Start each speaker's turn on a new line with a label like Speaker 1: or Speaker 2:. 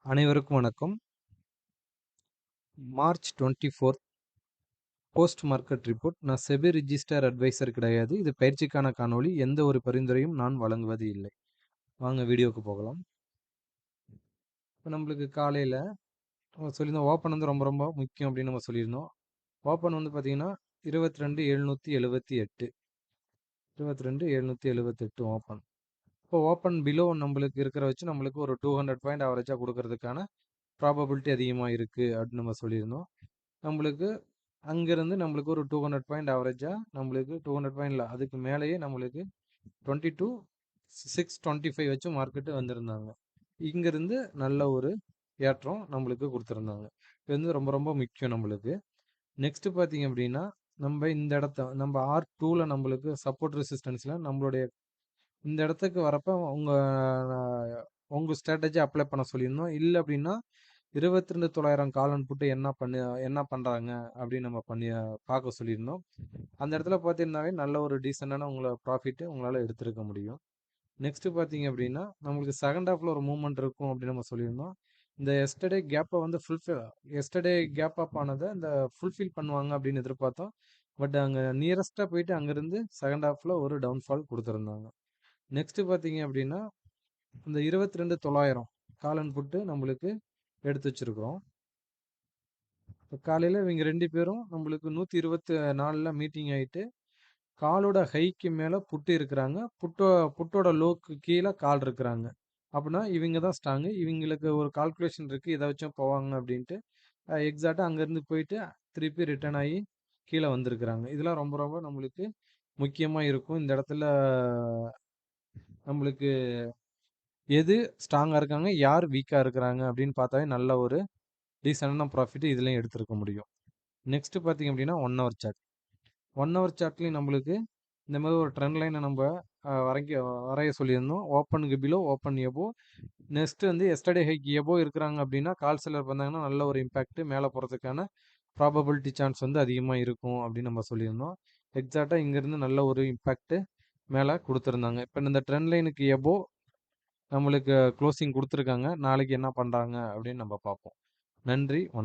Speaker 1: அனைவருக்கும் வணக்கம். March 24 post market report. நான் செபி ரிஜிஸ்டர் அட்வைசர் கிடையாது. இது பயிற்சிக்கான காணொளி. எந்த ஒரு பரிந்துரையும் நான் வழங்குவது இல்லை. வாங்க வீடியோக்கு போகலாம். இப்போ நம்மளுக்கு காலையில் சொல்லியிருந்தோம் ஓப்பன் வந்து ரொம்ப ரொம்ப முக்கியம் அப்படின்னு நம்ம சொல்லியிருந்தோம். ஓப்பன் வந்து பார்த்தீங்கன்னா 22,778 22,778 ஓப்பன். இப்போ ஓப்பன் பிலோ நம்மளுக்கு இருக்கிற வச்சு நம்மளுக்கு ஒரு 200 பாயிண்ட் ஆவரேஜாக கொடுக்கறதுக்கான ப்ராபபிலிட்டி அதிகமாக இருக்குது அப்படின்னு நம்ம சொல்லியிருந்தோம். நம்மளுக்கு அங்கேருந்து நம்மளுக்கு ஒரு 200 பாயிண்ட் ஆவரேஜாக நம்மளுக்கு 200 பாயிண்டில் அதுக்கு மேலேயே நம்மளுக்கு 22,625 வச்சு மார்க்கெட்டு வந்திருந்தாங்க. இங்கேருந்து நல்ல ஒரு ஏற்றம் நம்மளுக்கு கொடுத்துருந்தாங்க. இது வந்து ரொம்ப ரொம்ப முக்கியம் நம்மளுக்கு. நெக்ஸ்ட்டு பார்த்தீங்க அப்படின்னா நம்ம இந்த இடத்த நம்ம R2ல் நம்மளுக்கு சப்போர்ட் ரெசிஸ்டன்ஸில் நம்மளுடைய இந்த இடத்துக்கு வரப்போ உங்கள் ஸ்ட்ராட்டஜி அப்ளை பண்ண சொல்லியிருந்தோம். இல்லை அப்படின்னா 22,900 காலன் புட்டு என்ன பண்ணுறாங்க அப்படின்னு நம்ம பார்க்க சொல்லியிருந்தோம். அந்த இடத்துல பார்த்தீங்கன்னாவே நல்ல ஒரு டீசெண்டான உங்களை ப்ராஃபிட்டு உங்களால் எடுத்துருக்க முடியும். நெக்ஸ்ட்டு பார்த்தீங்க அப்படின்னா நம்மளுக்கு செகண்ட் ஹாஃபில் ஒரு மூவ்மெண்ட் இருக்கும் அப்படின்னு நம்ம சொல்லியிருந்தோம். இந்த எஸ்டர்டே கேப்பை வந்து எஸ்டர்டே கேப் அப் ஆனதை இந்த ஃபுல்ஃபில் பண்ணுவாங்க அப்படின்னு எதிர்பார்த்தோம். பட் அங்கே நியரஸ்ட்டாக போயிட்டு அங்கேருந்து செகண்ட் ஹாஃபில் ஒரு டவுன்ஃபால் கொடுத்துருந்தாங்க. நெக்ஸ்ட்டு பார்த்தீங்க அப்படின்னா இந்த 22,900 காலன் புட்டு நம்மளுக்கு எடுத்து வச்சுருக்குறோம். இப்போ காலையில் இவங்க 2 பேரும் நம்மளுக்கு 124 மீட்டிங் ஆகிட்டு காலோட ஹைக்கு மேலே புட்டு இருக்கிறாங்க. புட்டோட லோக்கு கீழே கால் இருக்கிறாங்க. அப்படின்னா இவங்க தான் ஸ்ட்ராங்கு. இவங்களுக்கு ஒரு கால்குலேஷன் இருக்குது, இதை வச்சும் போவாங்க அப்படின்ட்டு எக்ஸாக்டாக அங்கேருந்து போயிட்டு திருப்பி ரிட்டர்ன் ஆகி கீழே வந்திருக்கிறாங்க. இதெல்லாம் ரொம்ப ரொம்ப நம்மளுக்கு முக்கியமாக இருக்கும். இந்த இடத்துல நம்மளுக்கு எது ஸ்ட்ராங்காக இருக்காங்க, யார் வீக்காக இருக்கிறாங்க அப்படின்னு பார்த்தாவே நல்ல ஒரு டீசெண்டான ப்ராஃபிட் இதுலேயும் எடுத்துருக்க முடியும். நெக்ஸ்ட்டு பார்த்தீங்க அப்படின்னா 1 ஹவர் சார்ட். 1 ஹவர் சார்ட்லேயும் நம்மளுக்கு இந்த மாதிரி ஒரு ட்ரெண்ட் லைனை நம்ம வரைய சொல்லியிருந்தோம். ஓப்பனுக்கு பிலோ, ஓப்பன் எபோ. நெக்ஸ்ட்டு வந்து எஸ்டர்டே ஹைக்கு எபோ இருக்கிறாங்க அப்படின்னா கால் செல்லர் பண்ணாங்கன்னா நல்ல ஒரு இம்பேக்ட் மேலே போகிறதுக்கான ப்ராபபிலிட்டி சான்ஸ் வந்து அதிகமாக இருக்கும் அப்படின்னு நம்ம சொல்லியிருந்தோம். எக்ஸாக்டாக இங்கேருந்து நல்ல ஒரு இம்பேக்ட்டு மேலே கொடுத்துருந்தாங்க. இப்போ இந்த ட்ரெண்ட் லைனுக்கு எபோ நம்மளுக்கு க்ளோசிங் கொடுத்துருக்காங்க. நாளைக்கு என்ன பண்ணுறாங்க அப்படின்னு நம்ம பார்ப்போம். நன்றி, வணக்கம்.